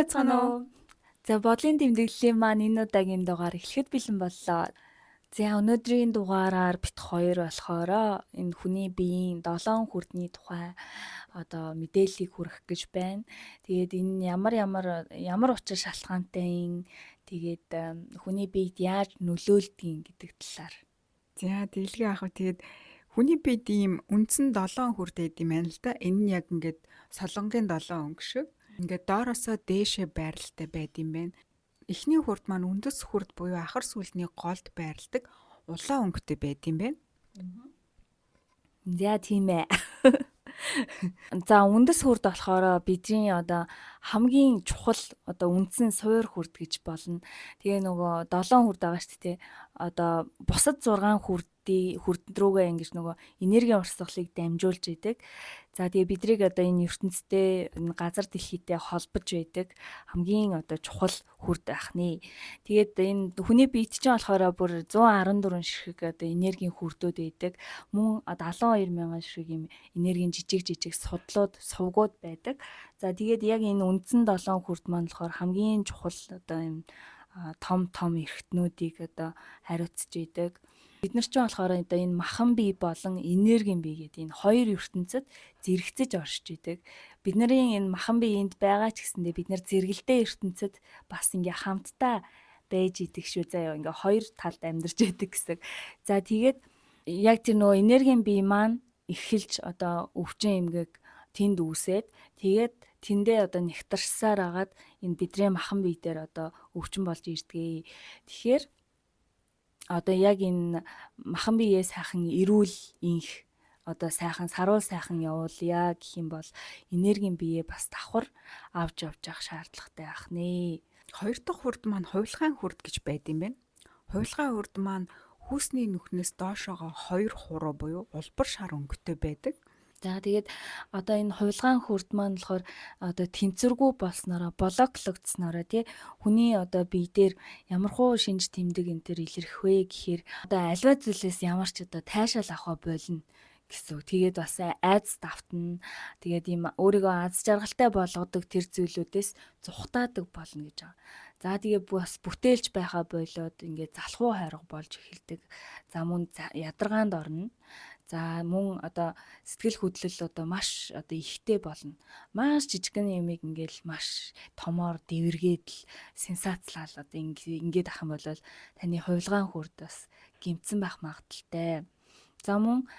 байцгаана уу? За бодлын тэмдэглэлийн маань энэ удаагийн дугаар эхлэхэд бэлэн боллоо. За өнөөдрийн дугаараар бит хоёр болохоро энэ хүний биеийн 7 хүрдний тухай одоо мэдээллийг хүргэх гэж байна. Тэгээд энэ ямар учир шалтгаантай тэгээд хүний биед яаж нөлөөлдөг гэдэг талаар. За дэлгээ ах уу тэгээд хүний биед ийм үндсэн 7 хүрд байд юм байна л да. Энэ нь яг ингээд солонгийн 7 өнгө шиг. Ингээд доороосоо дээшээ байралтай байд юм байна. Эхний хүрд маань үндэс хүрд буюу ахар сүлжний голд байрладаг улаан өнгөтэй байд юм байна. За тийм ээ. За үндэс хүрд болохоор бидний одоо хамгийн чухал одоо үндсэн суур хүрд гэж болно. Тэгээ нөгөө 7 хүрд байгаа шүү дээ. Одоо бусад 6 хүрдэнд рүүгээ ингэж нөгөө энергийн урсгалыг дамжуулж идэг. За тэгээ бидрийг одоо энэ ертөнцтэй энэ газар дэлхийтэй холбож байдаг хамгийн одоо чухал хүрд ахны. Тэгээд энэ хүний биед чинь болохоор бүр 114 ширхэг одоо энергийн хүрдүүд байдаг. Мөн 72 мянган ширхэг юм энергийн жижиг сувгууд байдаг. За тэгээд яг энэ үндсэн 7 хүрд маань болохоор хамгийн чухал одоо юм том эрхтнүүдийг одоо хариуцж идэг. Бид нар ч болохоор одоо энэ махан бие болон энергийн бие гэдэг энэ хоёр ертөнцид зэрэгцэж оршиж идэг. Бидний энэ махан бие энд байгаа ч гэсэндээ бид нар зэрэгэлдээ ертөнцид бас ингээ хамтдаа байж идэг шүү заяа. Ингээ хоёр талд амьдарч идэг гэсэн. За тэгээд яг тэр нөгөө энергийн бие маань эхэлж одоо өвчин эмгэг тэнд үүсээд тэгээд тэндээ одоо нэгтарсаар агаад энэ бидний махан бие дээр одоо өвчин болж ирдгээ. Тэгэхээр одоо яг энэ махан биеэ сайхан эрүүл инх одоо сайхан саруул сайхан явуулъя гэх юм бол энергийн биеэ бас давхар авч явах шаардлагатай байх нэ. Хоёр дахь хүрд маань хувилгаан хүрд гэж байд юм байна. Хувилгаан хүрд маань хүүсний нүхнээс доошоогоо 2 хуруу буюу улбар шар өнгөтэй байдаг. За тэгээд одоо энэ хувилгаан хүрд маань болохоор одоо тэнцвэргүй болсноороо блоклогдсноороо тий хүний одоо бие дээр ямархуу шинж тэмдэг энэ төр илэрх вэ гэхээр одоо альва зүйлээс ямар ч одоо тайшаал авах болно гэсэн. Тэгээд бас айдас давтна. Тэгээд ийм өөрийгөө аз жаргалтай болгодог тэр зүйлүүдээс зүхтаадаг болно гэж байгаа. За тэгээ бас бүтээлж байхаа болоод ингээд залхуу хайрга болж эхэлдэг. За мөн ядаргаанд орно. За мөн одоо сэтгэл хөдлөл одоо маш одоо ихтэй болно. Маш жижигхэн юмыг ингээл маш томоор дэвэргээд л сенсацлал одоо ингээд ах юм бол таны хувилгаан хүрд бас гэмтсэн байх магадaltaй. За мөн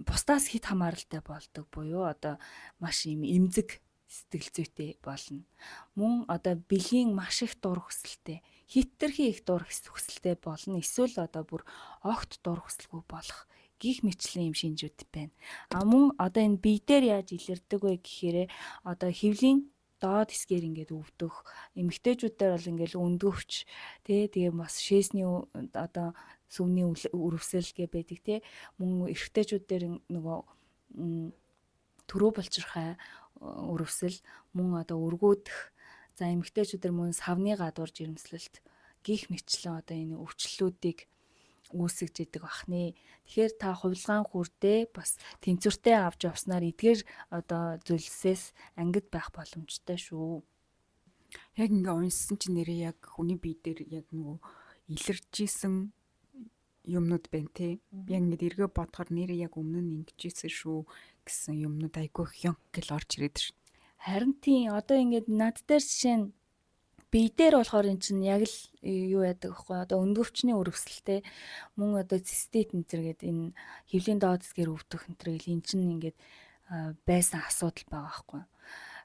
бусдаас хит хамааралтай болдог буюу одоо маш юм эмзэг сэтгэл зүйтэй болно. Мөн одоо бэлгийн маш их дур хүсэлтэй, хитрхи их дур хүсэлтэй болно. Эсвэл одоо бүр огт дур хүсэлгүй болох гих мэтчлийн юм шинжүүд байна. Мөн одоо энэ бие дээр яаж илэрдэг вэ гэхээр одоо хөвлийн доод хэсгээр ингээд өвдөх, эмэгтэйчүүд дээр бол ингээд өндгөвч тэгээ бас шээсний одоо сүмний өрөвсөл гэ байдаг тий. Мөн эрэгтэйчүүд дээр нөгөө төрөө булчирхай өрөвсөл мөн одоо өргүүдэх за эмэгтэйчүүд дээр мөн савны гадуур жирэмслэлт гих мэтчлэн одоо энэ өвчлөлүүдийг үүсгэж идэг бахны. Тэгэхээр та хувилгаан хүрдээ бас тэнцвэртэй авч явснаар эдгээр одоо зүйлсээс ангид байх боломжтой шүү. Яг ингээ уншсан чинь нэрээ яг хүний бие дээр яг нөгөө илэрж исэн юмнууд байна те. Би ингээд эргээ бодохоор нэрээ яг өмнө нь ингэжсэн шүү гэсэн юмнууд айгүй хянк гэл орж ирээд шүү. Харин тийм одоо ингээд над дээр жишээ нь бие дээр болохоор эн чинь яг л юу яадаг вэ? Одоо өндгөвчний өрөвсөлтэй мөн одоо цистит энэ зэрэг энэ хөвлийн доод хэсгээр өвдөх энэ төрөл эн чинь ингээд байсан асуудал байгаа байхгүй.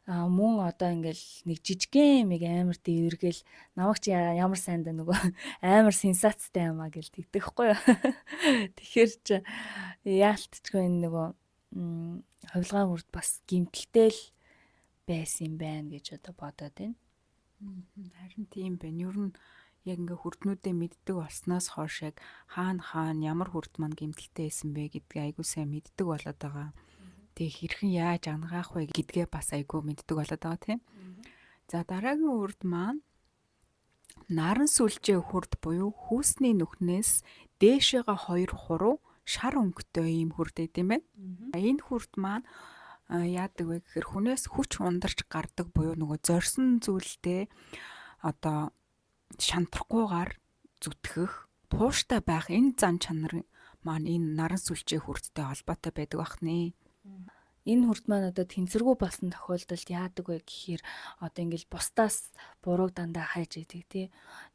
Мөн одоо ингээл нэг жижигхэн юмыг амар дэвэргээл намайг чи ямар сайн да нөгөө амар сенсацтай юм а гэл тэгдэг байхгүй юу. Тэгэхээр чи яалтчгүй энэ нөгөө хувилгаан хүрд бас гимтэлтэй л байсан юм байна гэж одоо бодоод байна. Харин тийм байна. Ер нь яг ингээ хүрднүүдээ мэддэг болсноос хойш яг хаана ямар хүрд маань гэмтэлтэй байсан бэ гэдгийг айгүй сайн мэддэг болоод байгаа. Тэгээ хэрхэн яаж ангаах вэ гэдгээ бас айгүй мэддэг болоод байгаа тийм. За дараагийн хүрд маань наран сүлжээ хүрд буюу хүүсний нүхнээс дээшээгээ 2 хуруу шар өнгөтэй ийм хүрд байт юм байна. Энэ хүрд маань яадаг вэ гэхээр хүнээс хүч ундарч гардаг буюу нөгөө зорьсон зүйлдээ одоо шантрахгүйгээр зүтгэх, тууштай байх энэ зан чанар маань энэ наран сүлжээ хүрдтэй холбоотой байдаг бахнэ. Энэ хүрд маань одоо тэнцвэргүй болсон тохиолдолд яадаг вэ гэхээр одоо ингээл бусдаас бурууг дандаа хайж идэг тий.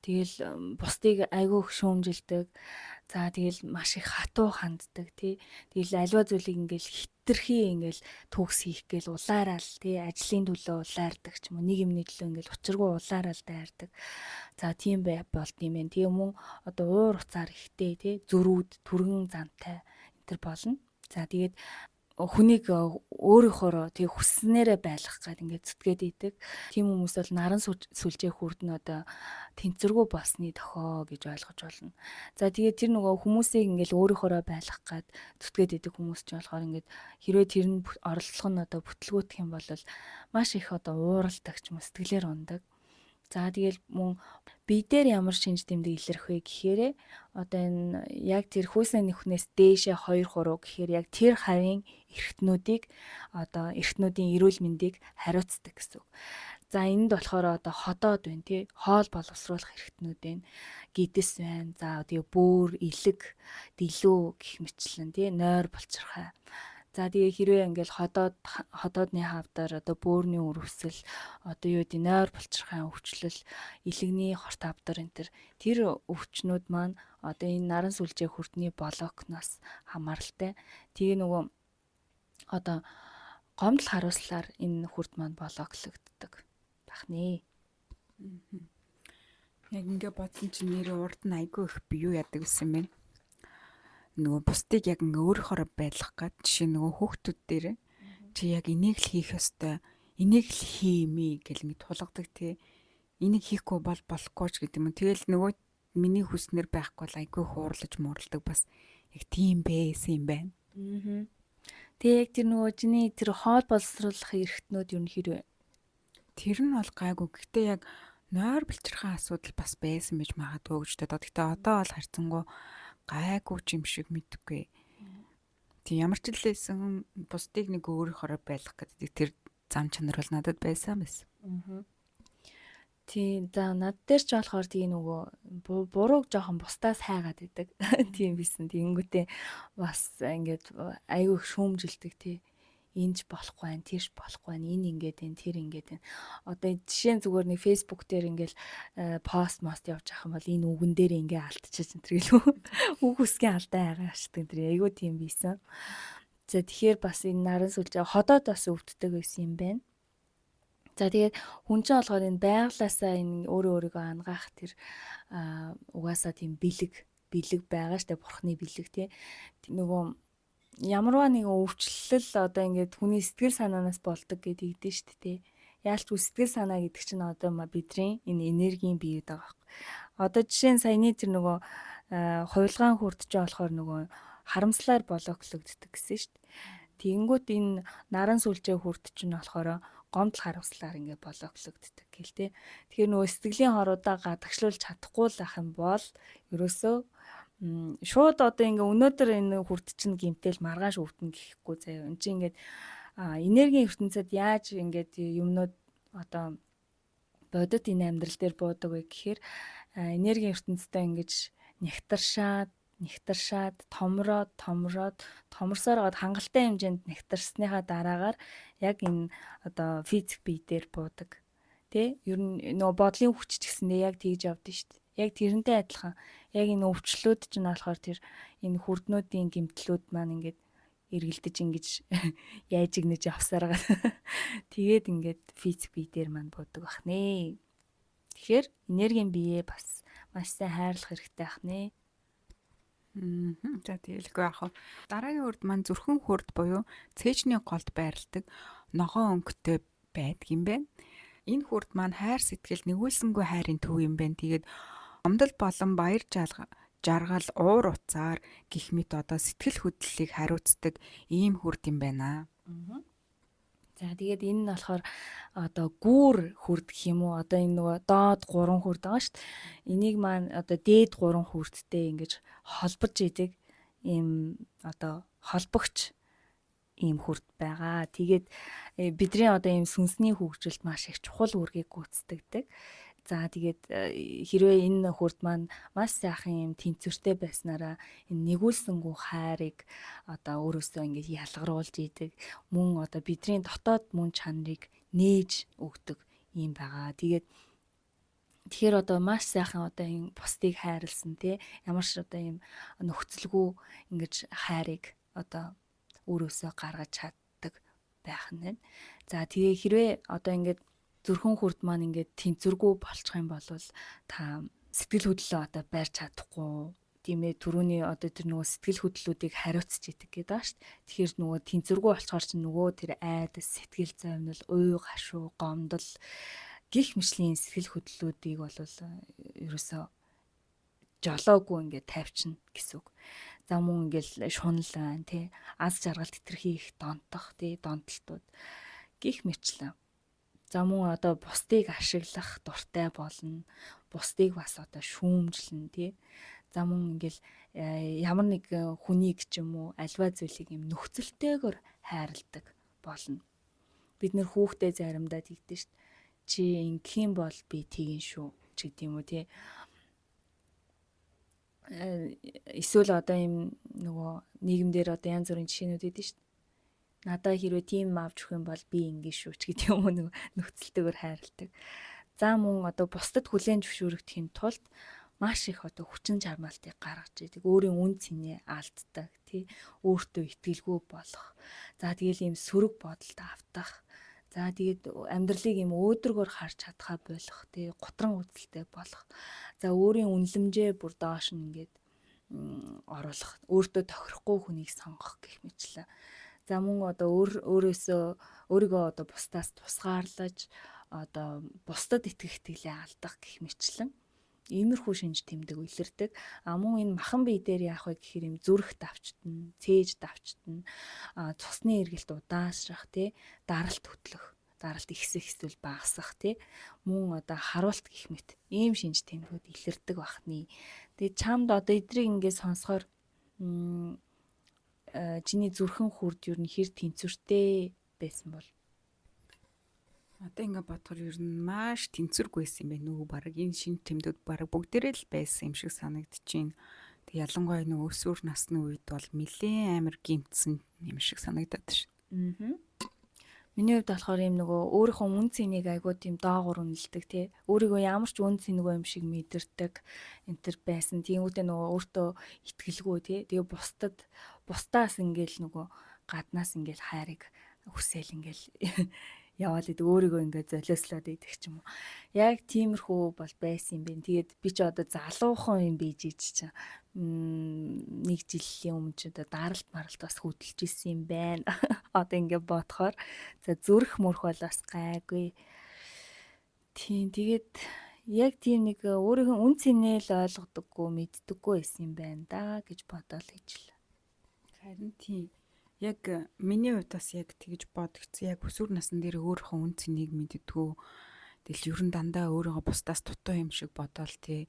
Тэгэл бусдыг айгүй их шүүмжилдэг. За тэгэл маш их хатуу ханддаг тий. Тэгэл аливаа зүйлийг ингээл хитрхи ингээл төгс хийх гээл улаарал тий. Ажлын төлөө улаардаг ч юм уу. Нэг юмний төлөө ингээл учиргүй улаарал дайрдаг. За тийм болд юм байна. Тэгээ мөн одоо уур уцаар ихтэй тий. Зөрүүд, түргэн зантай энэ төр болно. За тэгээд хүнийг өөрийнхоороо тэг хүсснээрээ байлгах гээд ингээд зүтгээд идэг. Тийм хүмүүс бол наран сүлжээ хүрдэн одоо тэнцвэргүй болсны дохио гэж ойлгож болно. За тэгээд тэр нөгөө хүмүүсийг ингээд өөрийнхоороо байлгах гээд зүтгээд идэг хүмүүс ч болохоор ингээд хэрвээ тэр нь оролцох нь одоо бүтлгүүтэх юм бол маш их одоо ууралдаг ч юм уу сэтгэлээр ундаг. За тэгэл мөн бие дээр ямар шинж тэмдэг илэрх вэ гэхээр одоо энэ яг тэр хүйсний нүхнээс дээшээ 2 3 гэхээр яг тэр хавийн эрхтнүүдийг одоо эрхтнүүдийн эрүүл мэндийг хариуцдаг гэсэн үг. За энэнд болохоор одоо ходоод байна тий хоол боловсруулах эрхтнүүд байна. Гидэс байна. За тэгээ бөөр, илэг, дэлүү гэх мэтлэн тий нойр булчирхай. За тэгээ хэрвээ ингээл ходоодны хавдар одоо бөөрийн өрөвсөл одоо юу гэдэг нойр булчирхай өвчлөл илэгний хорт хавдар энэ тэр өвчнүүд маань одоо энэ наран сүлжээ хүрдний блокноос хамааралтай. Тэгээ нөгөө одоо гомдол харуулслаар энэ хүрд маань блоклогддог бахнэ. Яг ингээ бодсон чинь нэр урд нь айгүй их бие юу яадаг гэсэн юм бэ? Нөгөө бусдыг яг ингээ өөрөөхөөрөө байлгах гээд жишээ нөгөө хүүхдүүд дээр чи яг энийг л хийх ёстой, энийг л хиймээ гэл ингээ тулгадаг тий. Энийг хийхгүй бол болохгүй ч гэдэг юм. Тэгэл нөгөө миний хүснэр байхгүй бол айгүй хуурлаж муурлдаг бас яг тийм байсан юм байна. Тэгээ яг тэр нөгөө чиний тэр хоол боловсруулах эрхтнүүд юу нэр вэ? Тэр нь бол гайгүй. Гэхдээ яг нойр булчирхай асуудал бас байсан байж магадгүй гэж боддог. Гэхдээ одоо бол харьцангуй гайгүй юм шиг мэдгүй. Тэг ямар ч хэлсэн бусдыг нэг өөрөөхөөрөө байлгах гэдэг тэр зам чанар бол надад байсан. Тийм за над дээр ч болохоор тийм нөгөө бурууг жоохон бусдаас хайгаад идэг. Тийм бисэн. Тэнгүүтээ бас ингээд айгүй их шүүмжилдэг тий. Энж болохгүй байх, тэрч болохгүй байх, энэ ингээд байна, тэр ингээд байна. Одоо жишээ нь зүгээр нэг фейсбુક дээр ингээл пост мост явж ах юм бол энэ үгэн дээр ингээ алдчихж энэ тэр гэлөө. Үг үсгийн алдаа байгаа ашигтай тэр айгүй тийм бисэн. За тэгэхээр бас энэ наран сүлжээ ходоод бас өвддөг байсан юм байна. За тэгээд хүн чинь болохоор энэ байглаасаа энэ өөрийгөө ангаах тэр угаасаа тийм бэлэг байгаа штэ бурхны бэлэг тий. Нөгөө ямарваа нэг өвчлөл одоо ингээд хүний сэтгэл санаанаас болдог гэдэг дээ шүү дээ. Яалчгүй сэтгэл санаа гэдэг чинь одоо бидний энэ энергийн бие гэдэг байгаа байхгүй. Одоо жишээ нь саяны тэр нөгөө хувилгаан хүрдэж болохоор нөгөө харамслаар блоклогддог гэсэн шүү дээ. Тэгэнгүүт энэ наран сүлжээ хүрд чинь болохоор гомдол харамслаар ингээд блоклогддог гэл те. Тэгэхээр нөгөө сэтгэлийн хоруудаа гадагшлуулж чадахгүй л ах юм бол ерөөсөө шууд одоо ингээ өнөөдөр энэ хүрд чинь гимтэл маргааш өвдөн гэхгүй заяа. Энд чинь ингээд энергийн ертөнцид яаж ингээд юмнууд одоо бодит энэ амьдрал дээр буудаг вэ гэхээр энергийн ертөнцтэй ингэж нэгтаршаад томрсоор гад хангалттай хэмжээнд нэгтарсныхаа дараагаар яг энэ одоо физик бие дээр буудаг. Тэ? Ер нь нөгөө бодлын хүч ч гэсэндээ яг тэгж явдсан шүү дээ. Яг тэрнтэй адилхан яг энэ өвчлүүд чинь болохоор тэр энэ хүрднүүдийн гэмтлүүд маань ингээд эргэлдэж ингэж яаж игнэж явсараа. Тэгээд ингээд физик бие дээр маань буудаг бах нэ. Тэгэхээр энергийн бие бас маш сайн хайрлах хэрэгтэй бах нэ. За тэгэлгүй яах вэ? Дараагийн хүрд маань зүрхэн хүрд буюу цээжний голд байрладаг ногоон өнгөтэй байдаг юм байна. Энэ хүрд маань хайр сэтгэл нэгүүлсэнгүй хайрын төв юм байна. Тэгээд гомдол болон баяр жаргал уур уцаар гих мэт одоо сэтгэл хөдлөлийг хариуцдаг ийм хүрд юм байна. За тэгээд энэ нь болохоор одоо гүүр хүрд гэх юм уу? Одоо энэ нөгөө доод 3 хүрд байгаа шүү дээ. Энийг маань одоо дээд 3 хүрдтэй ингэж холбож идэг ийм одоо холбогч ийм хүрд байгаа. Тэгээд бидний одоо ийм сүнсний хөгжилд маш их чухал үүргийг гүйцэтгэдэг. За тэгээд хэрвээ энэ хүрд маань маш сайхан юм тэнцвэртэй байснараа энэ нэгүүлсэнгүү хайрыг одоо өөрөөсөө ингэж ялгаруулж идэг. Мөн одоо бидний дотоод мөн чанарыг нээж өгдөг юм байгаа. Тэгэхээр одоо маш сайхан одоо энэ бусдыг хайрлсан тий ямар ч одоо ийм нөхцөлгүй ингэж хайрыг одоо өөрөөсөө гаргаж чаддаг байх нь байна. За тэгээ хэрвээ одоо ингэж зүрхэн хүрд маань ингээд тэнцвэргүй болчих юм бол та сэтгэл хөдлөлөө одоо барьж чадахгүй тийм ээ түрүүний одоо тэр нөгөө сэтгэл хөдлөлүүдийг хариуцж идэг гэдэг ба шүү. Тэгэхээр нөгөө тэнцвэргүй болчоор чинь нөгөө тэр айдас сэтгэл зовнил уй гашуу гомдол гих мэтлийн сэтгэл хөдлөлүүдийг бол ерөөсөө жолоогүй ингээд тавьчихна гэсэн үг. За мөн ингээд шунал байна тий аз жаргал тэтэрхий их донтох тий донтолтууд гих мэтлээ. За мөн одоо бусдыг ашиглах дуртай болно. Бусдыг бас одоо шүүмжлэн тий. За мөн ингээл ямар нэг хүнийг ч юм уу альва зүйлийг юм нөхцөлтэйгээр хайрладаг болно. Бид нэр хүүхдээ заримдаа тэгдэж шít. Чи ингэх юм бол би тэгин шүү ч гэдэг юм уу тий. Эсвэл одоо юм нөгөө нийгэмдэр одоо янз бүрийн жишээнүүд өгдөө шít. Надаа хэрвээ тийм авч өгөх юм бол би ингэ шүү ч гэдэг юм уу нөхцөлтэйгээр хайрладаг. За мөн одоо бусдад хүлээн зөвшөөрөгдөхийн тулд маш их одоо хүчин чармаалтыг гаргаж идэг. Өөрийн үн цэнээ алддаг тий. Өөртөө итгэлгүй болох. За тэгэл ийм сөрөг бодолд автах. За тэгээд амьдралыг ийм өөдрөгөөр харж чадхаа болох тий. Гутран үзэлтэй болох. За өөрийн үнэлэмжээ бүр доош нь ингээд оруулах. Өөртөө тохирохгүй хүнийг сонгох гэх мэтлээ. За мөн одоо өөрийгөө одоо бусдаас тусгаарлаж одоо бусдад итгэх итгэлээ алдах гэх мэтчлэн иймэрхүү шинж тэмдэг илэрдэг. Мөн энэ махан бие дээр яах вэ гэхээр юм зүрх давчтна, цээж давчтна, цусны эргэлт удаашрах тий, даралт хөтлөх, даралт ихсэх эсвэл багасах тий, мөн одоо харуулт гэх мэт ийм шинж тэмдгүүд илэрдэг бахны. Тэгээд чамд одоо эдрийг ингээд сонсохоор чиний зүрхэн хүрд ер нь хэр тэнцвэртэй байсан бол одоо ингээд бодохоор ер нь маш тэнцвэргүй байсан юм байна уу баг энэ шинж тэмдгүүд баг бүгдээрээ л байсан юм шиг санагдчихээн. Тэг ялангуяа нөгөө өсвөр насны үед бол нэлээд амар гимтсэн юм шиг санагдаад шин. Миний хувьд болохоор юм нөгөө өөрийнхөө үн цэнийг айгуу тийм доогуур үнэлдэг тий. Өөрийгөө ямар ч үн цэнэгүй юм шиг мэдэрдэг энэ төр байсан. Тиймүүдээ нөгөө өөртөө итгэлгүй тий. Тэгээ бусдаас ингээл нөгөө гаднаас ингээл хайрыг хүсэл ингээл яваад идэг өөрийгөө ингээд золиослоод идэх ч юм уу. Яг тиймэрхүү бол байсан юм бэ. Тэгээд би ч одоо залуухан юм бийж чинь нэг жилийн өмнө ч одоо даралт маралт бас хөдөлж исэн юм байна. Одоо ингээд бодохоор за зүрх мөрх бол бас гайгүй. Тийм тэгээд яг тийм нэг өөрийнхөө үн цэнээ л ойлгодоггүй мэддэггүй байсан юм байна да гэж бодоод ижил. Харин тийм яг миний хувьд бас яг тэгж бодогдсон. Яг өсвөр насны дээр өөрийнхөө үн цэнийг мэддэггүй. Тэгэл ер нь дандаа өөрийгөө бусдаас дутуу юм шиг бодоол тий.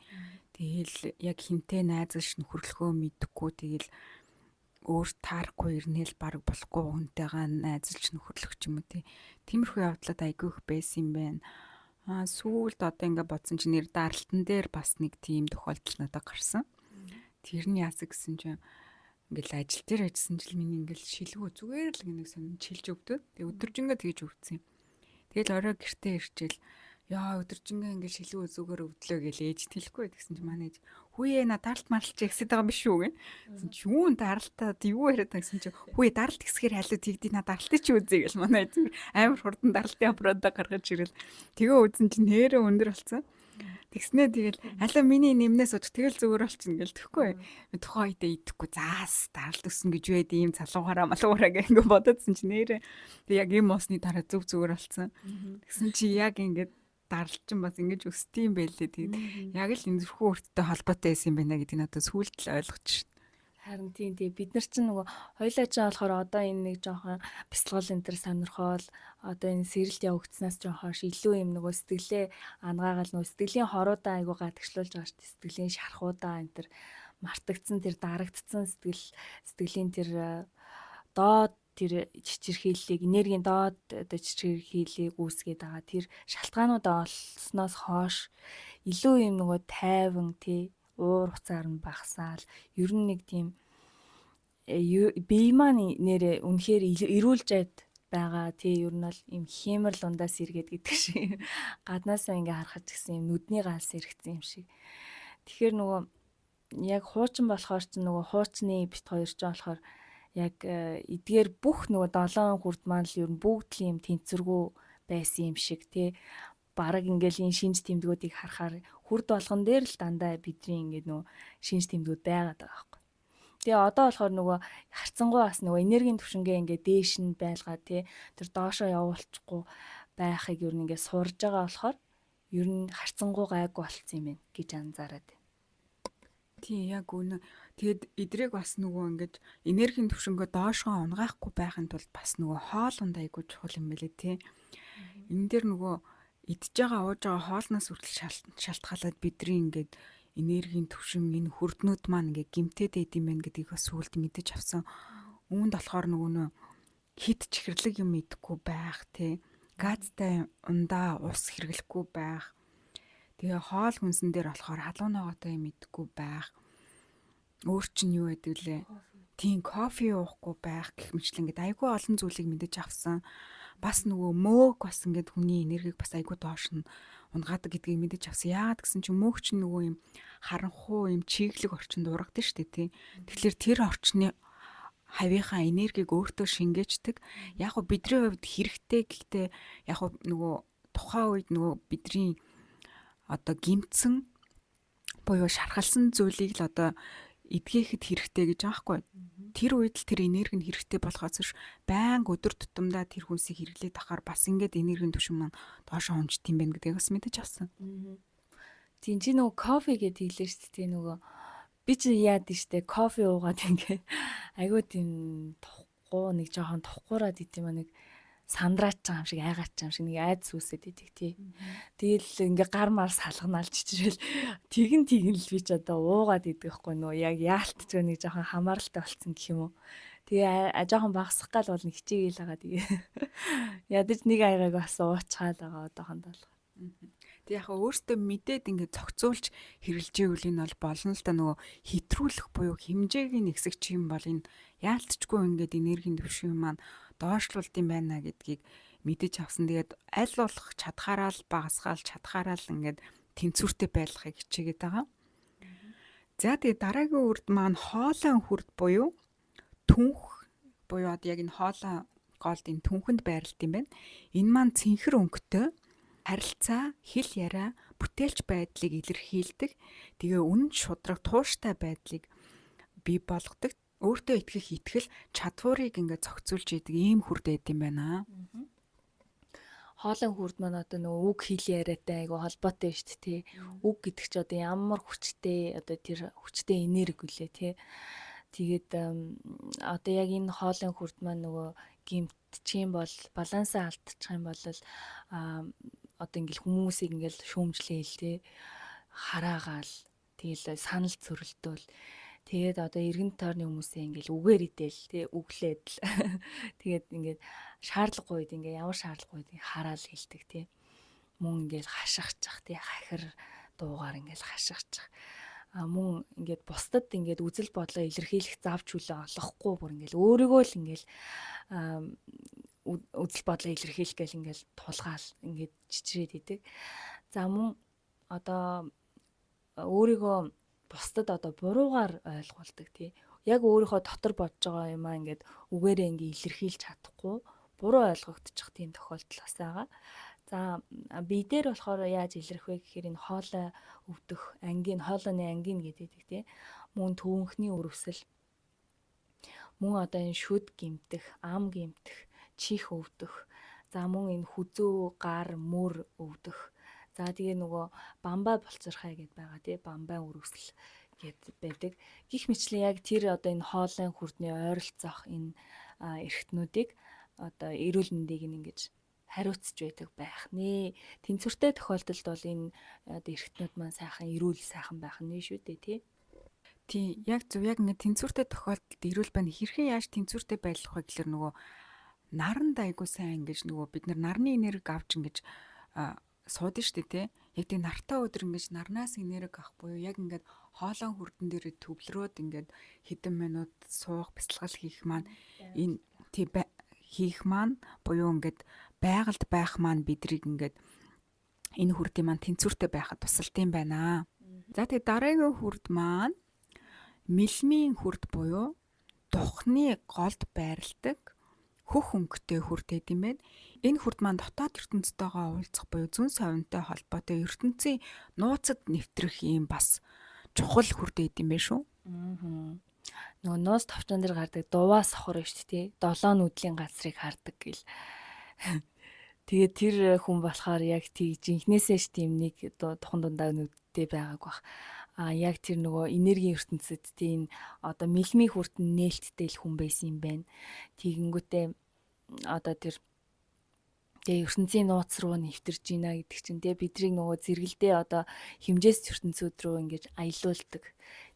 Тэгэл яг хинтээ найзалж нөхөрлөхөө мэддэггүй. Тэгэл өөр таарахгүй ирнэл баг болохгүй хүнтэйгээ найзалж нөхөрлөх ч юм уу тий. Тиймэрхүү явдлууд айгүй их байсан юм байна. Сүүлд одоо ингээд бодсон чинь нэр даралтан дээр бас нэг тийм тохиолдол надад гарсан. Тэр нь яасан гэсэн чинь ингээл ажил дээр ажилласан жил миний ингээл шилгүү зүгээр л нэг сонин чилж өгдөө. Тэгээ өдөржингөө тэгж өгцөн юм. Тэгэл орой гэртээ ирчээл яа өдөржингөө ингээл шилгүү зүгээр өвдлөө гэж ээж тэлэхгүй гэсэн чинь манай ээж хүүе на даралт маралт чи ихсэж байгаа юм биш үү гэн. Гэсэн чи юу даралтаад юу яриад гэсэн чи хүүе даралт ихсгээр халуу тэгдий на даралтыг чи үзье гэж манай ээж амар хурдан даралтын аппаратаа гаргаж ирэл тэгээ үзэн чи нэрээ өндөр болсон. Тэгснээ тэгэл алаа миний нэмнээс удах тэгэл зүгээр болчихно гэл тэхгүй. Тухайн үедээ идэхгүй заас даралт өссөн гэж байд ийм залуугаараа малуугаараа гэх ингэ бодоодсэн чи нэрээ. Тэг яг ийм усны дараа зүг зүгээр болсон. Тэгсэн чи яг ингээд даралт чинь бас ингэж өсдөйм байлээ. Тэгээд яг л энэ зүрхүү өрттэй холбоотой байсан юм байна гэдгийг надад сүүлд л ойлгочих. Харин тийм бид нар чинь нөгөө хоёлаа ч болохоор одоо энэ нэг жоохон бяцлал энэ төр сонирхол одоо энэ сэрэлт явагдсанаас жоохон илүү юм нөгөө сэтгэлээ ангаагаал нөгөө сэтгэлийн хоруудаа айгуу гадагшлуулж байгаа шүү дээ. Сэтгэлийн шархуудаа энэ төр мартагдсан тэр дарагдсан сэтгэлийн тэр доод тэр чичирхийллийг энергийн доод одоо чичирхийллийг үүсгээд байгаа. Тэр шалтгаануудаа олсноос хойш илүү юм нөгөө тайван тий уур уцаар нь багасаал ер нь нэг тийм бие маань нэрээ үнэхээр эрүүлжээд байгаа тий ер нь бол юм хэмэр лундаас иргээд гэдэг шиг гаднаасаа ингээ харахад гэсэн юм нүдний галс иргэсэн юм шиг. Тэгэхээр нөгөө яг хуучин болохоор ч нөгөө хуучны бит хоёр ч болохоор яг эдгээр бүх нөгөө 7 хүрд маань л ер нь бүгд л юм тэнцвэргүй байсан юм шиг тий бараг ингээл энэ шинж тэмдгүүдийг харахаар хүрд болгон дээр л дандаа бидний ингээд нөгөө шинж тэмдгүүд байгаад байгаа байхгүй. Тэгээ одоо болохоор нөгөө харцангуй бас нөгөө энергийн түвшингээ ингээд дээш нь байлгаа тий тэр доошоо явуулчихгүй байхыг ер нь ингээд сурж байгаа болохоор ер нь харцангуй гайгүй болцсон юм байна гэж анзаараад байна. Тий яг үнэ. Тэгэд эдрийг бас нөгөө ингээд энергийн түвшингөө доошоо унгаахгүй байхын тулд бас нөгөө хоолунд айгуу чухал юм байлээ тий. Энэ дээр нөгөө идж байгаа ууж байгаа хоолноос хүртэл шалтгаалаад бидний ингээд энергийн түвшин энэ хүрднүүд маань ингээд гимтээд идэм байх гэдгийг бас сүулт мэдэж авсан. Үүнд болохоор нөгөө хит чихэрлэг юм идэхгүй байх тий. Газтай ундаа ус хэрэглэхгүй байх. Тэгээ хоол хүнсэн дээр болохоор халуун ногоотой юм идэхгүй байх. Өөр чинь юу байдаг лээ? Тийм кофе уухгүй байх гэх мэтлэн ингээд айгүй олон зүйлийг мэдэж авсан. Бас нөгөө мөөг бас ингээд хүний энергийг бас айгүй доош нь унгаадаг гэдгийг мэдэж авсан. Яагаад гэсэн чинь мөөг чинь нөгөө юм харанхуй юм чиглэг орчинд ургадаг шүү дээ тий. Тэгэхээр тэр орчны хавийнхаа энергийг өөртөө шингээчдэг. Яг нь бидний хувьд хэрэгтэй гэхдээ яг нь нөгөө тухайн үед нөгөө бидний одоо гимтсэн буюу шархалсан зүйлийг л одоо эдгээхэд хэрэгтэй гэж аахгүй. Тэр үед л тэр энерги нь хэрэгтэй болохоос ш байнга өдөр тутамдаа тэр хүнсийг хэрэглээд ахаар бас ингээд энергийн түвшин маань доошоо унжт юм байна гэдгийг бас мэдэж авсан. Тийм чи нөгөө кофе гэдэг хэлээ шүү дээ нөгөө би чи яад штэ кофе уугаад ингээ айгуу тийм тухгүй нэг жоохон тухгуураад идэм нэг сандраач байгаа юм шиг айгаач байгаа юм шиг нэг айд сүсэд идэг тий. Тэгэл ингээ гар мар салганаал чичрэл тэгэн л би ч одоо уугаад идэх байхгүй нөө яг яалтч нэг жоохон хамааралтай болцсон гэх юм уу. Тэгээ жоохон багасах гал бол нэг хичээгээл байгаа тэгээ. Ядаж нэг аягааг бас уучхаал байгаа одоохондоо. Тэг яг өөртөө мэдээд ингээд зохицуулж хэрэглэж ивэл энэ бол болно л да нөгөө хэтрүүлэх буюу хэмжээг нэгсэх юм бол энэ яалтчгүй ингээд энергийн түвшин маань доошлуулд юм байна гэдгийг мэдэж авсан. Тэгээд аль болох чадхаараа л багасгаал чадхаараа л ингээд тэнцвэртэй байлгахыг хичээгээд байгаа. За тэгээд дараагийн үрд маань хоолой хүрд буюу түнх буюу яг энэ хоолой голд энэ түнхэнд байрлалт юм байна. Энэ маань цэнхэр өнгөтэй харилцаа, хэл яриа, бүтээлч байдлыг илэрхийлдэг. Тэгээ үнэн шудраг тууштай байдлыг бий болгодог. Өөртөө итгэх итгэл чадварыг ингээд зохицуулж идэг ийм хүрд байд юм байна. Хоолой хүрд маань одоо нөгөө үг хэл яриатай айгу холбоотой шүү дээ тий. Үг гэдэг чи одоо ямар хүчтэй одоо тэр хүчтэй энерги үлээ тий. Тэгээд одоо яг энэ хоолой хүрд маань нөгөө гимтчих юм бол балансаа алдчих юм бол одоо ингээл хүмүүсийг ингээл шүүмжлээл тий хараагаал тэгэл санал зөрөлдөөл тэгээд одоо эргэн тойрны хүмүүсээ ингээл үгээр идээл тий үглээд л тэгээд ингээд шаардлагагүй үед ингээ ямар шаардлагагүй үед хараал хэлдэг тий мөн ингээл хашгирчих тий хахир дуугаар ингээл хашгирчих мөн ингээд бусдад ингээд үзэл бодлоо илэрхийлэх завж хүлээ олохгүй бүр ингээл өөрийгөө л ингээл үзэл бодлоо илэрхийлэх гээл ингээл тулгаал ингээд чичрээд идэг. За мөн одоо өөрийгөө бусдад одоо буруугаар ойлгуулдаг тий. Яг өөрийнхөө дотор бодож байгаа юм аа ингээд үгээрээ ингээ илэрхийлж чадахгүй буруу ойлгогдчих тийм тохиолдол бас байгаа. За бие дээр болохоор яаж илэрх вэ гэхээр энэ хоолой өвдөх ангийн хоолойны ангийн гэдэг тий. Мөн төвөнхний өрөвсөл мөн одоо энэ шүд гимтэх, ам гимтэх, чих өвдөх. За мөн энэ хүзүү, гар, мөр өвдөх. За тэгээ нөгөө бамбай болцорхай гэд байгаа тий бамбай өрөвсөл гэд байдаг. Гэх мэтлэн яг тэр одоо энэ хоолойн хүрдний ойролцоох энэ эрхтнүүдийг одоо эрүүл мэндийг ингэж хариуцж байдаг байх нэ. Тэнцвэртэй тохиолдолд бол энэ одоо эрхтнүүд маань сайхан эрүүл сайхан байх нь шүү дээ тий. Тий, яг зөв яг ингээд тэнцвэртэй тохиолдолд ирүүл байна. Хэрхэн яаж тэнцвэртэй байлгах вэ гэхээр нөгөө наранд айгуу сайн ингэж нөгөө бид нар нарны энерги авч ингэж сууд штэ тий. Яг тийм нартай өдөр ингэж нарнаас энерги авах буюу яг ингээд хоолон хүрдэн дээр төвлөрөөд ингээд хэдэн минут суух, бясалгал хийх маань энэ хийх маань буюу ингээд байгальд байх маань бидрийг ингээд энэ хүрдийн маань тэнцвэртэй байхад тусалт юм байна. За тэгээ дараагийн хүрд маань мэлмийн хүрд буюу тухны голд байрладаг хөх өнгөтэй хүрд гэдэг юм байна. Энэ хүрд маань дотоод ертөнцтэйгээ уулзах буюу зүүн совинтой холбоотой ертөнцийн нууцад нэвтрэх юм бас чухал хүрд гэдэг юм байна шүү. Нөгөө нууц товчон дээр гардаг дуваа сохор шүү дээ. 7 нүдлийн газрыг хардаг гэл. Тэгээд тэр хүн болохоор яг тийг жинхнээсээ ш тийм нэг тухайн дундаа нүдтэй байгааг бах. Яг тэр нөгөө энергийн ертөнцид тийм одоо мэлмийн хүртэн нээлттэй л хүн байсан юм байна. Тэгэнгүүтээ одоо тэр ертөнцийн нууц руу нэвтэрж гинэ гэдэг чинь бидрийг нөгөө зэрэгэлдээ одоо хэмжээс ертөнцүүд рүү ингэж аялуулдаг.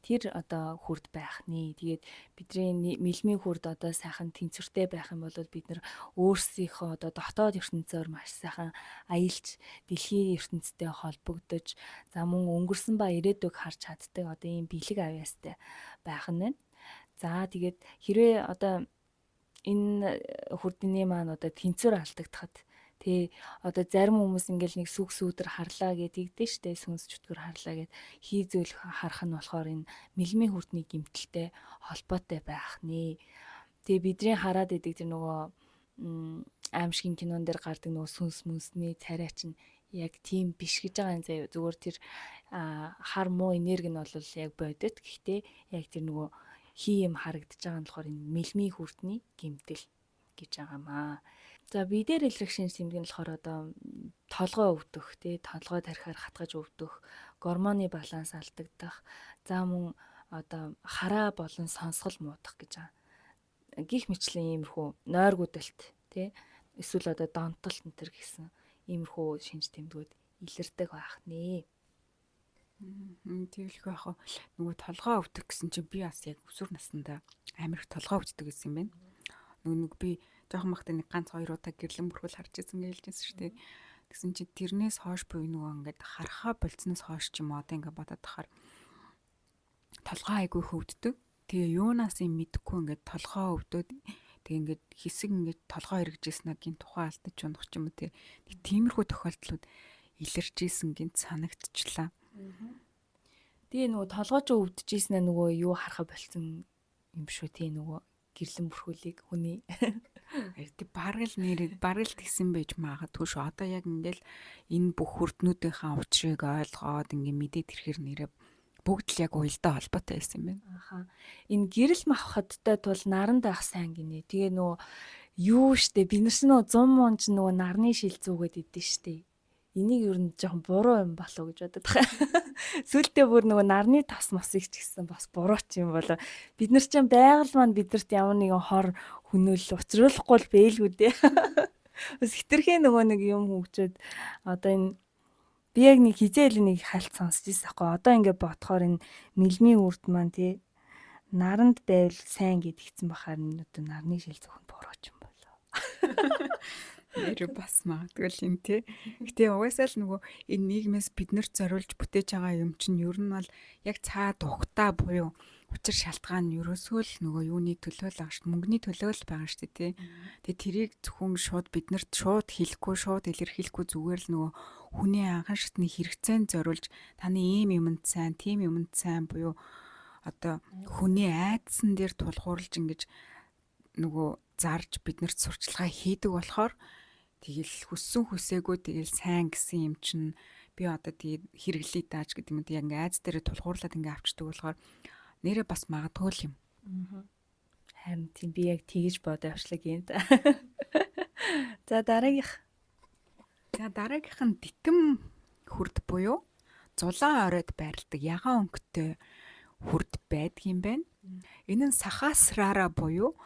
Тэр одоо хүрд байх нэ. Тэгээд бидний мэлмийн хүрд одоо сайхан тэнцвэртэй байх юм бол бид нар өөрсдийнхөө одоо дотоод ертөнцөөр маш сайхан аялж дэлхийн ертөнцтэй холбогдож за мөн өнгөрсөн ба ирээдүг харж чаддаг одоо ийм бэлэг авьяастай байх нь байна. За тэгээд хэрвээ одоо энэ хүрдний маань одоо тэнцвэр алдагдахад одоо зарим хүмүүс ингээл нэг сүг сүүдэр харлаа гэдэгдэн штэ сүнс чөтгөр харлаа гэд хий зөөл харах нь болохоор энэ мэлмийн хүрдний гимтэлтэй холбоотой байх нэ. Тэгээ бидний хараад идэг тэр нөгөө аимшигын кинон дээр гардаг нөгөө сүнс мүнсний царай чинь яг тийм биш гэж байгаа юм заяа. Зүгээр тэр хар муу энерги нь бол яг бодит. Гэхдээ яг тэр нөгөө хий юм харагдаж байгаа нь болохоор энэ мэлмийн хүрдний гимтэл гэж байгаамаа. За бие дээр илрэх шинж тэмдэг нь болохоор одоо толгой өвдөх, толгой тархиар хатгаж өвдөх, гормоны баланс алдагдах, за мөн одоо хараа болон сонсгол муудах гэж байгаа. Гих мэтлэн иймэрхүү нойргуудалт, эсвэл одоо донтолт энэ төр гэсэн иймэрхүү шинж тэмдгүүд илэрдэг байх нэ. Тэгэлгүй яах вэ? Нөгөө толгой өвдөх гэсэн чинь би бас яг өсвөр наснда амар их толгой өвддөг гэсэн юм байна. Нөгөө би жоохон бахтай нэг ганц 2 удаа гэрлэн бүрхүүл харж ирсэн гэж хэлжсэн шүү дээ. Тэгсэн чинь тэрнээс хойш буюу нөгөө ингээд харахаа болцсноос хойш ч юм одоо ингээд бодоод тахаар толгой айгүй хөвддөг. Тэгээ юунаас юм мэдэхгүй ингээд толгой өвдөд тэгээ ингээд хэсэг ингээд толгой эргэжсэнагийн тухай алдаж унах ч юм уу тиймэрхүү тохиолдлууд илэрч исэн гинт санагдчихлаа. Тэгээ нөгөө толгойч өвдөжсэн нөгөө юу харахаа болцсон юм шүү нөгөө гэрлэн бүрхүүлийг хүний бараг л тэгсэн байж магадгүй шүү. Одоо яг ингээл энэ бүх хүрднүүдийнхаа учрыг ойлгоод ингээ мэдээд ирэхээр нэрээ бүгд л яг уялдаа холбоотой байсан юм байна. Энэ гэрэл маххадтай тул наранд байх сайн гинэ. Тэгээ нөгөө юу штэ бид нар чинь 100 мун ч нөгөө нарны шил зүгээд идэв штэ. Энийг ер нь жоохон буруу юм болов гэж бодод байгаа. Сүүлдээ бүр нөгөө нарны тас масыг ч гэсэн бас буруу ч юм болоо. Бид нар чинь байгаль маань бидэрт ямар нэгэн хор хөнөөл учруулахгүй л бэлгүү дээ. Бас хитрхээ нөгөө нэг юм хөгжөөд одоо энэ би яг нэг хизээл нэг хальт сонсч ирсэн аахгүй. Одоо ингээд бодохоор энэ мэлмийн үрд маань наранд байвал сайн гэдгийгцэн бахаар нь одоо нарны шил зөвхөн буруу ч юм болоо. Нэр бас магадгүй юм те. Гэтэ угаасаа л нөгөө энэ нийгмээс биднэрт зориулж бүтээж байгаа юм чинь ер нь бол яг цаад ухтаа буюу учир шалтгаан нь ерөөсөө л нөгөө юуны төлөө л байгаа шүү дээ. Мөнгөний төлөө л байгаа шүү дээ те. Тэгээ тэрийг зөвхөн шууд биднэрт шууд хэлэхгүй шууд илэрхийлэхгүй зүгээр л нөгөө хүний анхан шатны хэрэгцээнд зориулж таны ийм юмд сайн, тийм юмд сайн буюу одоо хүний айдсан дээр тулгуурлаж ингэж нөгөө зарж биднэрт сурчлагаа хийдэг болохоор тэгэл хүссэн хүсээгүй тэгэл сайн гэсэн юм чинь би одоо тэгээд хэрэглэе дааж гэдэг юм яг ингээ айц дээр тулгуурлаад ингээ авчдаг болохоор нэрээ бас магадгүй юм. Харин тийм би яг тэгж бодож авчлаа гэнт. За дараагийнх нь дитэм хүрд буюу зулаан оройд байрладаг ягаан өнгөтэй хүрд байдаг юм байна. Энэ нь сахасрара буюу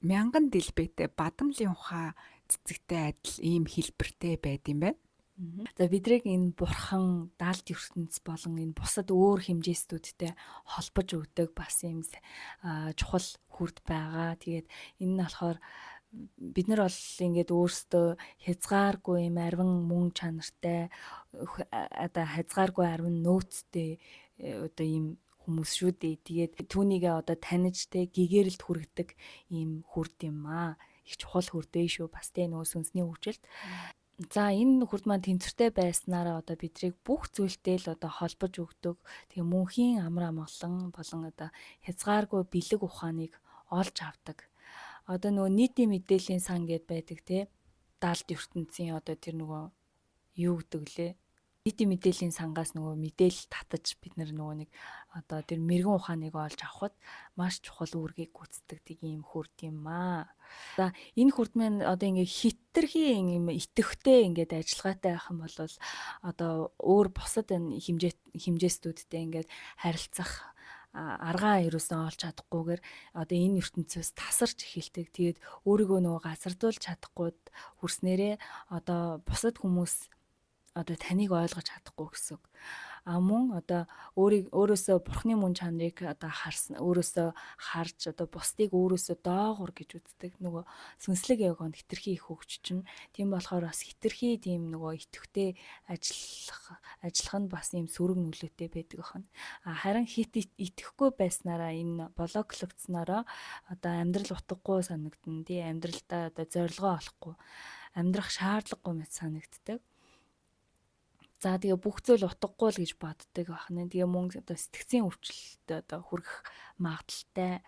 мянган дэлбэтэй бадамлын ухаа цэцэгтэй адил ийм хэлбэртэй байд юм байна. За бидрийг энэ бурхан, даалт ертөнц болон энэ бусад өөр хэмжээстүүдтэй холбож өгдөг бас юм чухал хүрд байгаа. Тэгээд энэ нь болохоор бид нар бол ингээд өөрсдөө хязгааргүй юм арвин мөн чанартай одоо хязгааргүй арвин нөөцтэй одоо ийм хүмүүс шүү дээ. Тэгээд түүнийгээ одоо таних те гэгэрэлд хүргэдэг ийм хүрд юм аа. Их чухал хүрдээ шүү. Бас тэ нөгөө сүнсний хөгжилд. За энэ хүрд маань тэнцвэртэй байснараа одоо бидрийг бүх зүйлтэй л одоо холбож өгдөг. Тэгээ мөнхийн амар амгалан болон одоо хязгааргүй бэлэг ухааныг олж авдаг. Одоо нөгөө нийтийн мэдээллийн сан гэд байдаг те. Даалт ертөнцийн одоо тэр нөгөө юу гэдэг лээ. Нийтийн мэдээллийн сангаас нөгөө мэдээлэл татаж бид нөгөө нэг одоо тэр мэрэгэн ухааныг олж авахд маш чухал үүргийг гүйцэтгэдэг ийм хүрд юм аа. За энэ хүрд маань одоо ингээ хитрхи юм итэхтэй ингээд ажиллагаатай байх юм бол одоо өөр бусад энэ хэмжээстүүдтэй ингээд харилцах аргаа ерөөсөө олж чадахгүйгээр одоо энэ ертөнцөөс тасарч эхэлдэг. Тэгээд өөрийгөө нөгөө газардуулж чадахгүй хүрснээрээ одоо бусад хүмүүс одоо таныг ойлгож чадахгүй гэсэн. Мөн одоо өөрөөсөө бурхны мөн чанарыг одоо харсан өөрөөсөө харж одоо бусдыг өөрөөсөө доогуур гэж үздэг. Нөгөө сүнслэг эгонд хитрхи их хөгжчин. Тийм болохоор бас хитрхи тийм нөгөө итэхтэй ажиллах нь бас ийм сөрөг нөлөөтэй байдаг байна. Харин хит итгэхгүй байснараа энэ блоклогдсноороо одоо амьдрал утгагүй санагдана. Тий амьдралдаа одоо зорилгоо олохгүй амьдрах шаардлагагүй мэт санагддаг. За тэгээ бүх зүйл утгагүй л гэж боддог байна. Тэгээ мөн одоо сэтгцийн өвчлөлтөд одоо хүрэх магадaltaй.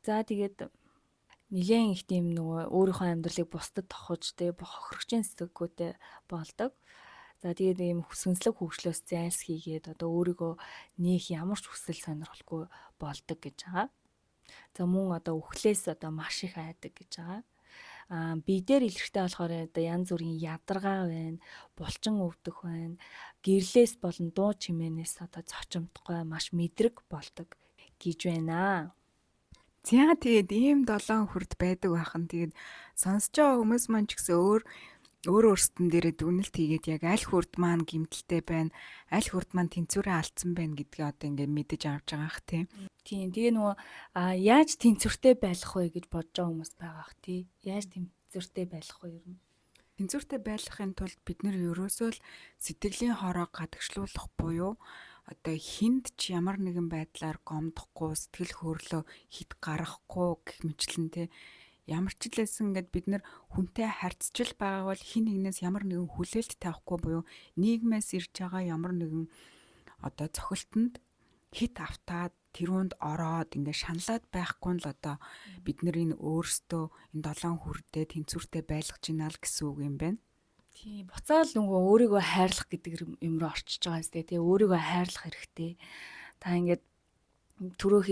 За тэгээд нэлээд их тийм нөгөө өөрийнхөө амьдралыг бусдад тохож тэгээ хохирогчийн сэтгэгүйтэй болдог. За тэгээд ийм сүнслэг хөгжлөөс зайлс хийгээд одоо өөрийгөө нээх ямар ч хүсэл сонирхолгүй болдог гэж байгаа. За мөн одоо үхлээс одоо маш их айдаг гэж байгаа. Бидээр илэрхтэй болохоор одоо янз бүрийн ядаргаа байна, булчин өвдөх байна, гэрлээс болон дуу чимээнээс одоо цочомдохгүй маш мэдрэг болдог гэж байна. За тэгээд ийм 7 хүрд байдаг байхан тэгээд сонсож байгаа хүмүүс маань ч гэсэн өөрсдөн дээрээ дүгнэлт хийгээд яг аль хүрд маань гэмтэлтэй байна, аль хүрд маань тэнцвэрээ алдсан байна гэдгийг одоо ингээд мэдэж авч байгаа х тийм. Тийм тэгээ нөгөө яаж тэнцвэртэй байх вэ гэж бодож байгаа хүмүүс байгаа х тий. Яаж тэнцвэртэй байх вэ ер нь? Тэнцвэртэй байхын тулд бид нэр ерөөсөө л сэтгэлийн хороо гадагшлуулах буюу одоо хинд ч ямар нэгэн байдлаар гомдохгүй, сэтгэл хөдлөлөө хит гаргахгүй гэх мэтлэн те ямар ч лсэн ингээд бид нар хүнтэй харьцчил байгаа бол хин нэгнээс ямар нэгэн хүлээлт тавихгүй буюу нийгмээс ирж байгаа ямар нэгэн одоо цохилтонд хит автаад тэрүүнд ороод ингээд шаналаад байхгүй л одоо бид нар энэ өөрсдөө энэ 7 хүрдээ тэнцвэртэй байлгаж байна л гэсэн үг юм байна. Тийм буцаал нөгөө өөрийгөө хайрлах гэдэг юм руу орчиж байгаа зү тий өөрийгөө хайрлах хэрэгтэй. Та ингээд түрүү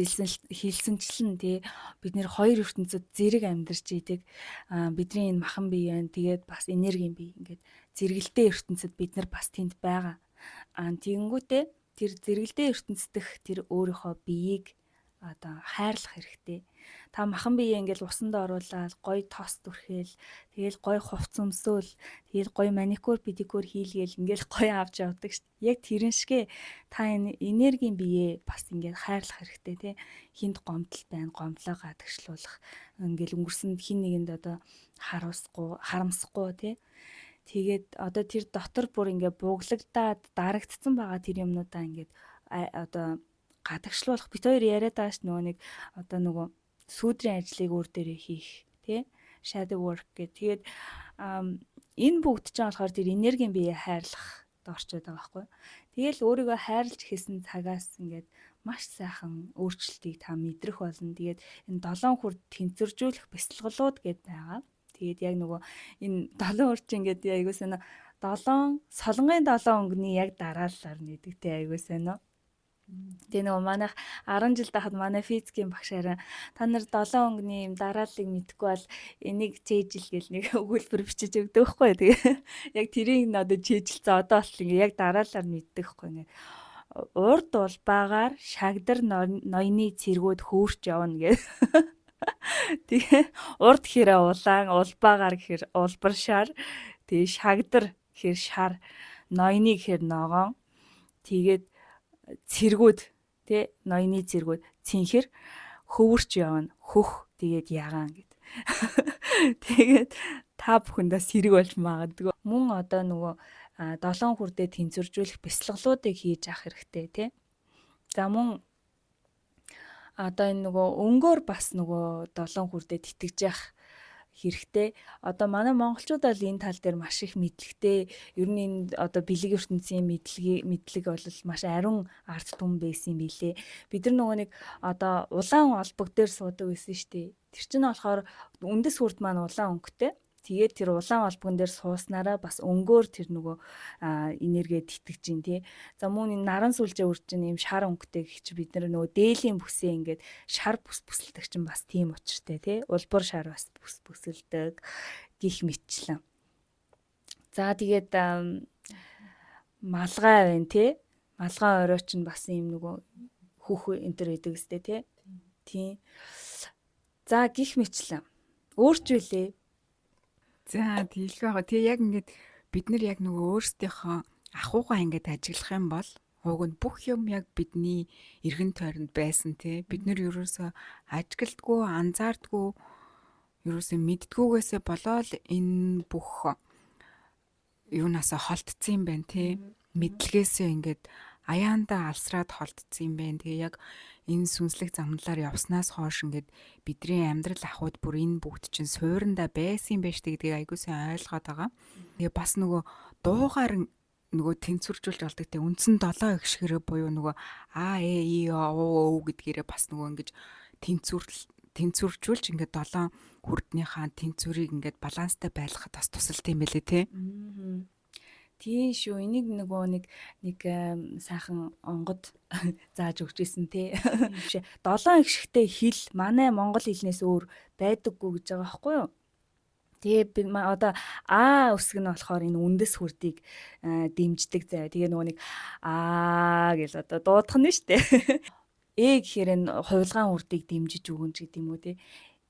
хэлсэнчлэн тий бид нэр хоёр ертөнцид зэрэг амьдарч идэг бидний энэ махан бие байна тэгээд бас энергийн бие ингээд зэрэгэлдээ ертөнцид бид нар бас тэнд байгаа тэгэнгүүтээ тэр зэрэгэлдээ ертөнцидх тэр өөрийнхөө биеийг одоо хайрлах хэрэгтэй. Та махан бие ингээл усанд оруулаад гоё тос түрхэл тэгэл гоё хувц өмсөөл тэгэл гоё маникюр педикюр хийлгээл ингээл гоё авч явдаг шүү дээ. Яг тэрэн шигэ та энэ энергийн бие бас ингээд хайрлах хэрэгтэй тий. Хинд гомдол байна, гомдлоо гадагшлуулах. Ингээл өнгөрсөнд хин нэгэнд одоо харамсахгүй тий. Тэгээд одоо тэр дотор бүр ингээд бууглагдаад дарагдсан байгаа тэр юмнуудаа ингээд одоо гадагшлуулах бит хоёр яриад байгаа ш нөгөө нэг одоо нөгөө сүүдрийн ажлыг өөр дээрээ хийх тий shadow work гэх. Тэгээд энэ бүгд ч болохоор тэр энергийн бие хайрлах орчод байгаа байхгүй. Тэгэл өөрийгөө хайрлж хийсэн цагаас ингээд маш сайхан өөрчлөлтийг та мэдрэх болно. Тэгээд энэ 7 хүрд тэнцвэржүүлэх бясалгалууд гэдээ байгаа. Тэгээд яг нөгөө энэ 7 хүрд чи ингээд айгуус нэ 7 солонгын 7 өнгөний яг дараалалаар нэгдэгтэй айгуус нэ. Тэгээ нөгөө манайх 10 жил тахад манай физикийн багш харин та нар 7 өнгөний юм дарааллыг мэдгүй бол энийг чэйжил гэл нэг өгүүлбэр бичиж өгдөг байхгүй. Тэгээ яг тэрийг одоо чэйжилсэн одоо бол ингээ яг дараалалаар мэддэг байхгүй. Ингээ урд улбаагаар шагдар ноёны цэргүүд хөөрч явна гэх. Тэгээ урд хэрэг улаан улбаагаар гэхэр улбаршаар тэгээ шагдар гэхээр шар, ноёны гэхээр ногоон. Тэгээд цэргүүд тий ноёны цэргүүд цэнхэр хөвөрч явна хөх тэгээд ягаан гэд. Тэгээд та бүхэндээ сэрэг болж магадгүй. Мөн одоо нөгөө 7 хүрдээ тэнцвэржүүлэх бяцлаглуудыг хийж авах хэрэгтэй тий. За мөн одоо энэ нөгөө өнгөөр бас нөгөө 7 хүрдээ тэтгэж явах хэрэгтэй. Одоо манай монголчууд бол энэ тал дээр маш их мэдлэгтэй. Ер нь энэ одоо бэлэг ертөнцийн мэдлэг бол маш ариун арт түмэн байсан юм билэ. Бид нар нөгөө нэг одоо улаан олбог дээр суудаг байсан шүү дээ. Тэр чинь болохоор үндэс хүрд маань улаан өнгөтэй. Тэгээд тэр улаан олбогон дээр сууснараа бас өнгөөр тэр нөгөө энерги тэтгэж гин тий. За мөн энэ наран сүлжээ үрж чинь юм шар өнгөтэй гэх чи бид нар нөгөө дээлийн бүсээ ингээд шар бүсэлдэг чинь бас тийм учиртай тий. Улбар шар бас бүсэлдэг гих мэтчлэн. За тэгээд малгай байна тий. Малгай орой чинь бас юм нөгөө хүүх энэ төр идэг өстэй тий. Тийм. За гих мэтчлэн. Өөрчлөлээ. За тийх байгаа. Тэгээ яг ингээд бид нар яг нөгөө өөрсдийнхөө ахуйгаа ингээд ажиглах юм бол уг нь бүх юм яг бидний эргэн тойронд байсан тий. Бид нар ерөөсөө ажигладгүй, анзаардгүй, ерөөсөө мэддгүйгээсээ болоод энэ бүх юунаас холтцсон юм байна тий. Мэдлэгээсээ ингээд аяандаа алсраад холтцсон юм байна. Тэгээ яг энэ сүнслэг замналаар явснаас хойш ингээд бидний амьдрал ахуйд бүр энэ бүгд чинь суурандаа байсан юм байна шүү гэдгийг айгуу сайн ойлгоод байгаа. Тэгээ бас нөгөө дуугаар нөгөө тэнцвэржүүлж болдог те үндсэн 7 их шигэрэ буюу нөгөө а э и о гэдгээрээ бас нөгөө ингэж тэнцвэржүүлж ингээд 7 хүрднийхаа тэнцвэрийг ингээд баланстай байлгахад бас тусалт юм байлээ те. Тийм шүү. Энийг нөгөө нэг сайхан онгод зааж өгч ирсэн тий. 7 их шигтэй хэл манай монгол хэлнээс өөр байдаггүй гэж байгаа байхгүй юу? Тэгээ би одоо үсэг нь болохоор энэ үндэс хүрдийг дэмждэг заяа. Тэгээ нөгөө нэг гэж одоо дуудах нь шүү дээ. Гэхээр энэ хувилгаан хүрдийг дэмжиж өгөн ч гэдэм үү тий.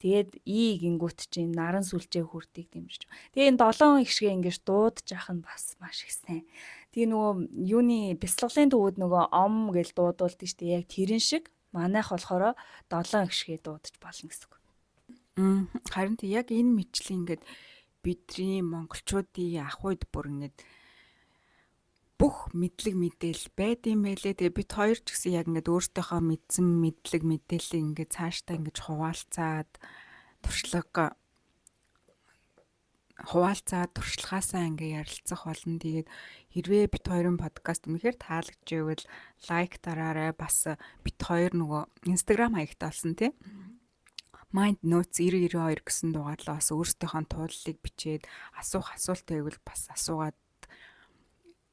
Тэгээд гингүүт чинь наран сүлжээ хүрдийг дэмжиж. Тэгээ энэ 7 их шиг ингэж дуудаж явах нь бас маш их сайн. Тэгээ нөгөө юуны бяцлаглалын төвөд нөгөө ом гэж дуудуулдаг шүү дээ. Яг тэрэн шиг манайх болохоор 7 их шигээ дуудаж болно гэсэн үг. Харин тийм яг энэ мэтчлийн ингээд бидний монголчуудын ахуйд бүр ингээд бүх мэдлэг мэдээл байд юм байлээ. Тэгээ бид хоёр ч гэсэн яг ингээд өөртөөхөө мэдсэн мэдлэг мэдээлэл ингээд цаашдаа ингээд туршлагаасаа ингээд ярилцах болно. Тэгээд хэрвээ бид хоёрын подкаст үнэхээр таалагдж байвал лайк дараарай. Бас бид хоёр нөгөө Instagram хаягтай болсон тий. Mind Notes 9092 гэсэн дугаарлаа бас өөртөөхөө тууллыг бичээд асуулт байвал бас асуугаад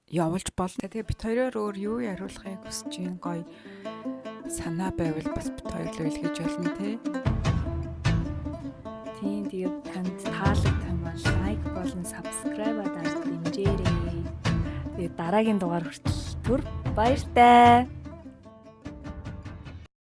явуулж болно. Тэгээ бид хоёроор өөр юу яриулахыг хүсэж байна гоё санаа байвал бас бид хоёрлоо илгээж болно тий. Тийм тэгээд танд таалагдсан бол лайк болон subscribe-аа дарж дэмжээрэй. Тэгээд дараагийн дугаар хүртэл түр баяртай.